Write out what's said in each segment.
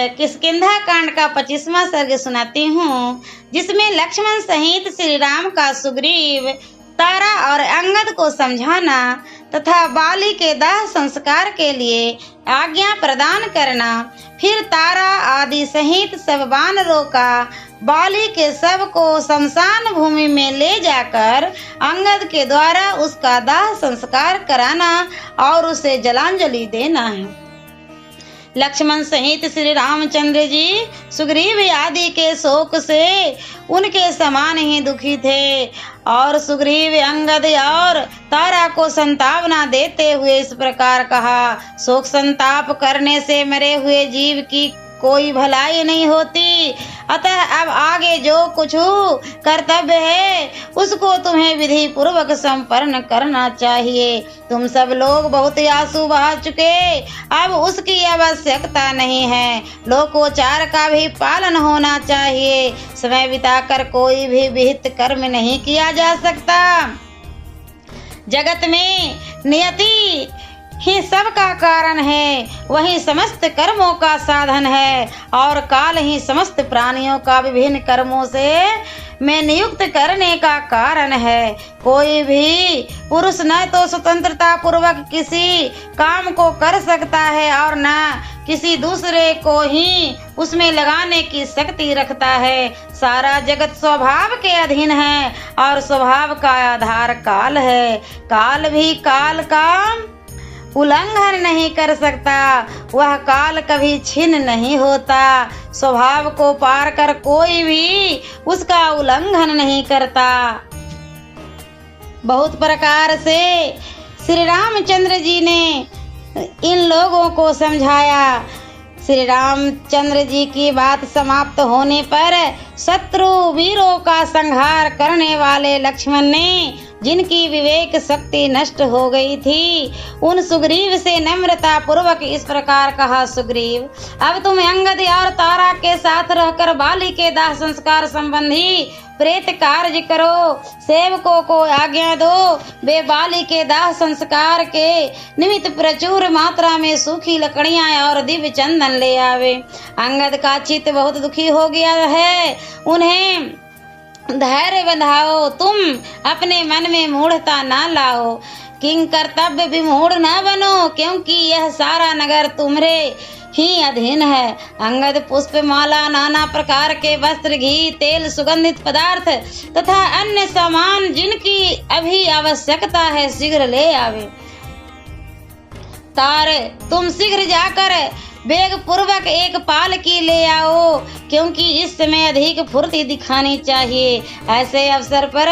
किष्किंधा कांड का 25वां सर्ग सुनाती हूँ, जिसमें लक्ष्मण सहित श्री राम का सुग्रीव, तारा और अंगद को समझाना तथा बाली के दाह संस्कार के लिए आज्ञा प्रदान करना, फिर तारा आदि सहित सब वानरों का बाली के शव को शमशान भूमि में ले जाकर अंगद के द्वारा उसका दाह संस्कार कराना और उसे जलांजलि देना है। लक्ष्मण सहित श्री रामचंद्र जी सुग्रीव आदि के शोक से उनके समान ही दुखी थे और सुग्रीव अंगद और तारा को संतावना देते हुए इस प्रकार कहा, शोक संताप करने से मरे हुए जीव की कोई भलाई नहीं होती, अतः अब आगे जो कुछ कर्तव्य है उसको तुम्हें विधि पूर्वक संपन्न करना चाहिए। तुम सब लोग बहुत आंसू बहा चुके, अब उसकी आवश्यकता नहीं है। लोकोचार का भी पालन होना चाहिए। समय बिताकर कोई भी विहित कर्म नहीं किया जा सकता। जगत में नियति ही सब का कारण है, वही समस्त कर्मों का साधन है और काल ही समस्त प्राणियों का विभिन्न कर्मों से में नियुक्त करने का कारण है। कोई भी पुरुष न तो स्वतंत्रता पूर्वक किसी काम को कर सकता है और न किसी दूसरे को ही उसमें लगाने की शक्ति रखता है। सारा जगत स्वभाव के अधीन है और स्वभाव का आधार काल है। काल भी काल का उल्लंघन नहीं कर सकता, वह काल कभी छिन्न नहीं होता। स्वभाव को पार कर कोई भी उसका उल्लंघन नहीं करता। बहुत प्रकार से श्री रामचंद्र जी ने इन लोगों को समझाया। श्री रामचंद्र जी की बात समाप्त होने पर शत्रु वीरों का संहार करने वाले लक्ष्मण ने, जिनकी विवेक शक्ति नष्ट हो गई थी, उन सुग्रीव से नम्रता पूर्वक इस प्रकार कहा, सुग्रीव, अब तुम अंगद और तारा के साथ रहकर बाली के दाह संस्कार संबंधी प्रेत कार्य करो। सेवकों को आज्ञा दो, वे बाली के दाह संस्कार के निमित्त प्रचुर मात्रा में सूखी लकड़ियां और दिव्य चंदन ले आवे। अंगद का चित्त बहुत दुखी हो गया है, उन्हें धैर्य बंधाओ। तुम अपने मन में मूढ़ता न लाओ, किंग कर्तव्य विमूढ़ न बनो, क्योंकि यह सारा नगर तुम्हारे ही अधीन है। अंगद पुष्प माला, नाना प्रकार के वस्त्र, घी, तेल, सुगंधित पदार्थ तथा अन्य सामान जिनकी अभी आवश्यकता है शीघ्र ले आवे। तारे, तुम शीघ्र जाकर वेग पूर्वक एक पालकी ले आओ, क्योंकि इस समय अधिक फुर्ती दिखानी चाहिए। ऐसे अवसर पर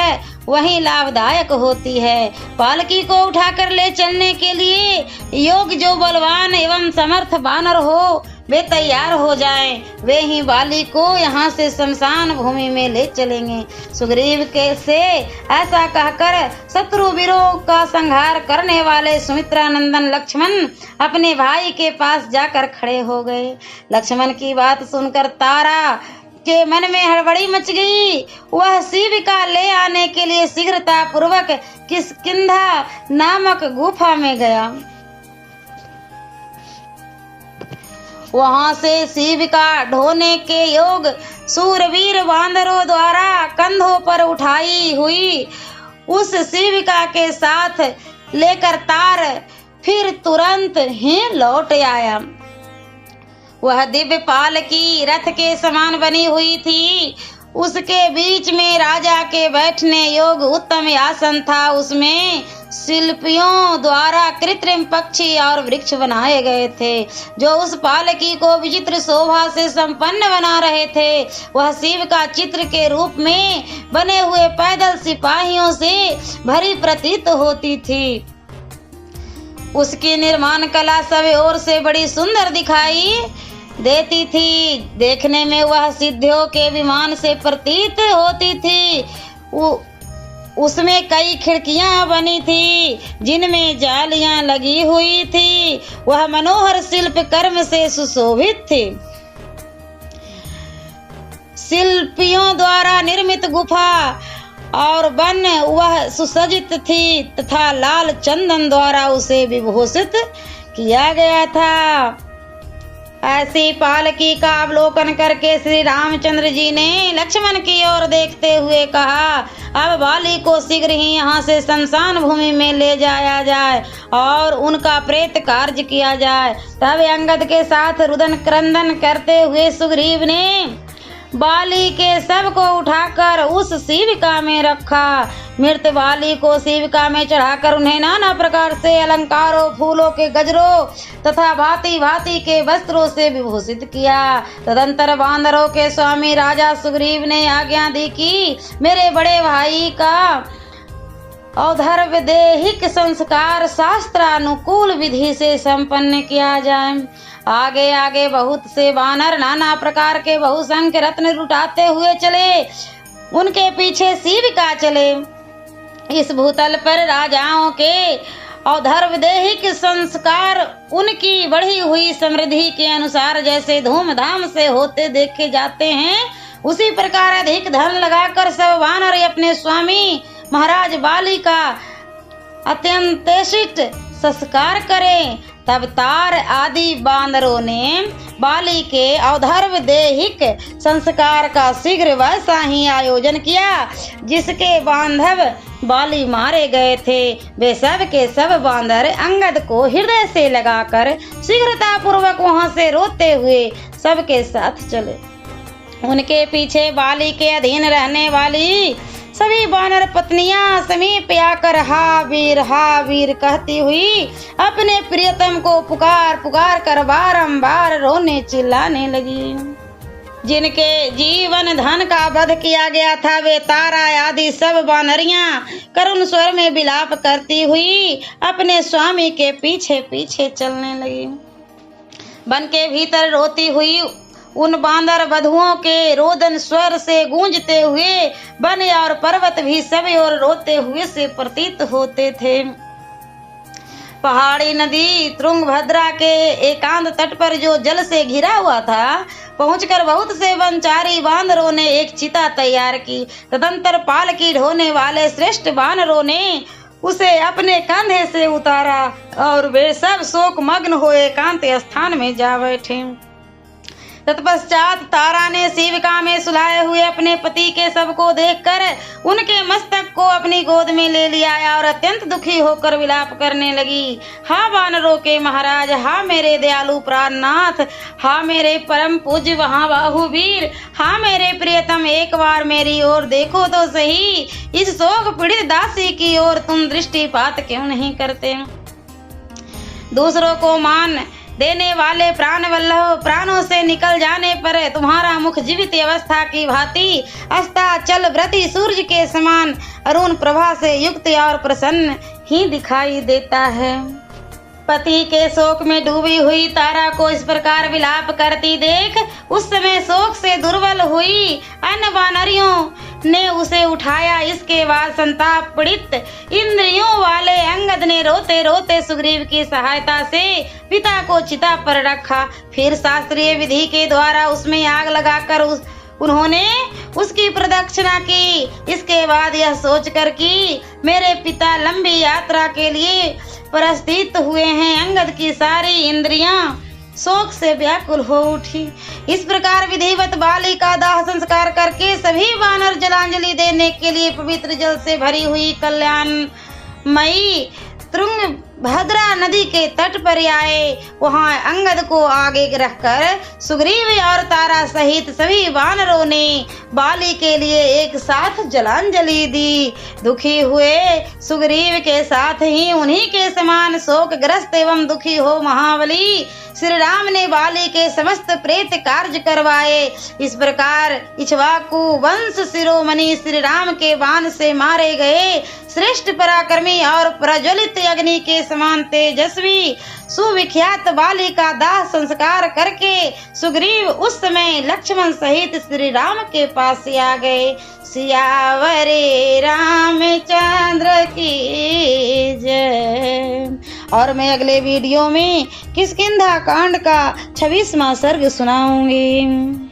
वही लाभदायक होती है। पालकी को उठाकर ले चलने के लिए योग जो बलवान एवं समर्थ वानर हो वे तैयार हो जाएं। वे ही बाली को यहाँ से शमशान भूमि में ले चलेंगे। सुग्रीव के से ऐसा कहकर शत्रु वीरों का संहार करने वाले सुमित्रा नंदन लक्ष्मण अपने भाई के पास जाकर खड़े हो गए। लक्ष्मण की बात सुनकर तारा के मन में हड़बड़ी मच गई। वह शिविका ले आने के लिए शीघ्रता पूर्वक किष्किंधा नामक गुफा में गया। वहां से शिविका ढोने के योग सूरवीर वानरों द्वारा कंधों पर उठाई हुई उस शिविका के साथ लेकर तार फिर तुरंत ही लौट आया। वह दिव्य पालकी रथ के समान बनी हुई थी। उसके बीच में राजा के बैठने योग्य उत्तम आसन था। उसमें शिल्पियों द्वारा कृत्रिम पक्षी और वृक्ष बनाए गए थे, जो उस पालकी को विचित्र शोभा से संपन्न बना रहे थे। वह शिव का चित्र के रूप में बने हुए पैदल सिपाहियों से भरी प्रतीत होती थी। उसकी निर्माण कला सब ओर से बड़ी सुंदर दिखाई देती थी। देखने में वह सिद्धियों के विमान से प्रतीत होती थी। उसमें कई खिड़कियां बनी थी, जिनमें जालियां लगी हुई थी। वह मनोहर शिल्प कर्म से सुशोभित थी। शिल्पियों द्वारा निर्मित गुफा और वन वह सुसज्जित थी तथा लाल चंदन द्वारा उसे विभूषित किया गया था। ऐसी पालकी का अवलोकन करके श्री रामचंद्र जी ने लक्ष्मण की ओर देखते हुए कहा, अब बाली को शीघ्र ही यहाँ से शमशान भूमि में ले जाया जाए और उनका प्रेत कार्य किया जाए। तब अंगद के साथ रुदन क्रंदन करते हुए सुग्रीव ने बाली के शव को उठाकर उस शिविका में रखा। मृत बाली को शिविका में चढ़ाकर उन्हें नाना प्रकार से अलंकारों, फूलों के गजरों तथा भांति भांति के वस्त्रों से विभूषित किया। तदंतर वानरों के स्वामी राजा सुग्रीव ने आज्ञा दी कि मेरे बड़े भाई का औधर्वदेहिक संस्कार शास्त्रानुकूल विधि से संपन्न किया जाए। आगे आगे बहुत से वानर नाना प्रकार के बहुसंख्य रत्न लुटाते हुए चले, उनके पीछे शिविका चले। इस भूतल पर राजाओं के औधर्वदेहिक संस्कार उनकी बढ़ी हुई समृद्धि के अनुसार जैसे धूमधाम से होते देखे जाते हैं, उसी प्रकार अधिक धन लगाकर सब वानर अपने स्वामी महाराज बाली का अत्यंतेशित संस्कार करें। तब तार आदि बानरों ने बाली के औधर्वदेहिक संस्कार का शीघ्र वैसा ही आयोजन किया जिसके बांधव बाली मारे गए थे। वे सब के सब बांदर अंगद को हृदय से लगाकर शीघ्रता पूर्वक वहां से रोते हुए सबके साथ चले। उनके पीछे बाली के अधीन रहने वाली सभी वानर पत्नियां समीप आकर हा वीर कहती हुई अपने प्रियतम को पुकार पुकार कर बारंबार रोने चिल्लाने लगी। जिनके जीवन धन का वध किया गया था वे तारा आदि सब वानरियां करुण स्वर में विलाप करती हुई अपने स्वामी के पीछे पीछे चलने लगी। वन के भीतर रोती हुई उन बांदर वधुओं के रोदन स्वर से गूंजते हुए वन और पर्वत भी सब ओर रोते हुए से प्रतीत होते थे। पहाड़ी नदी तुंगभद्रा के एकांत तट पर जो जल से घिरा हुआ था, पहुंचकर बहुत से वनचारी बांदरों ने एक चिता तैयार की। तदंतर पालकी ढोने वाले श्रेष्ठ बानरों ने उसे अपने कंधे से उतारा और वे सब शोक मग्न हो एकांत स्थान में जा बैठे। तत्पश्चात तारा ने शिविका में सुलाए हुए अपने पति के शव को देखकर उनके मस्तक को अपनी गोद में ले लिया और अत्यंत दुखी होकर विलाप करने लगी। हा वानरों के महाराज, हा मेरे दयालु प्राणनाथ, हा मेरे परम पूज्य महाबाहुवीर, हा मेरे प्रियतम, एक बार मेरी ओर देखो तो सही। इस शोक पीड़ित दासी की ओर तुम दृष्टिपात क्यों नहीं करते? दूसरों को मान देने वाले प्राण वल्लभ, प्राणों से निकल जाने पर तुम्हारा मुख जीवित अवस्था की भांति अस्ताचल व्रती सूर्य के समान अरुण प्रभा से युक्त और प्रसन्न ही दिखाई देता है। पति के शोक में डूबी हुई तारा को इस प्रकार विलाप करती देख उस समय शोक से दुर्बल हुई अन्य वानरियों ने उसे उठाया। इसके बाद संताप पीड़ित इंद्रियों वाले अंगद ने रोते रोते सुग्रीव की सहायता से पिता को चिता पर रखा। फिर शास्त्रीय विधि के द्वारा उसमें आग लगाकर उन्होंने उसकी प्रदक्षिणा की। इसके बाद यह सोचकर कि मेरे पिता लंबी यात्रा के लिए प्रस्थित हुए हैं, अंगद की सारी इंद्रियां शोक से व्याकुल हो उठी। इस प्रकार विधिवत बाली का दाह संस्कार करके सभी वानर जलांजलि देने के लिए पवित्र जल से भरी हुई कल्याणमयी तुंगभद्रा नदी के तट पर आए। वहां अंगद को आगे रखकर सुग्रीव और तारा सहित सभी वानरों ने बाली के लिए एक साथ जलांजलि दी। दुखी हुए सुग्रीव के साथ ही उन्हीं के समान शोकग्रस्त एवं दुखी हो महाबली श्री राम ने बाली के समस्त प्रेत कार्य करवाए। इस प्रकार इक्ष्वाकु वंश शिरोमणि श्री राम के बाण से मारे गए श्रेष्ठ पराक्रमी और प्रज्वलित अग्नि के समान तेजस्वी सुविख्यात बाली का दाह संस्कार करके सुग्रीव उस समय लक्ष्मण सहित श्री राम के पास आ गए। सियावरे रामचंद्र की जय। और मैं अगले वीडियो में किष्किंधा कांड का 26वां सर्ग सुनाऊंगी।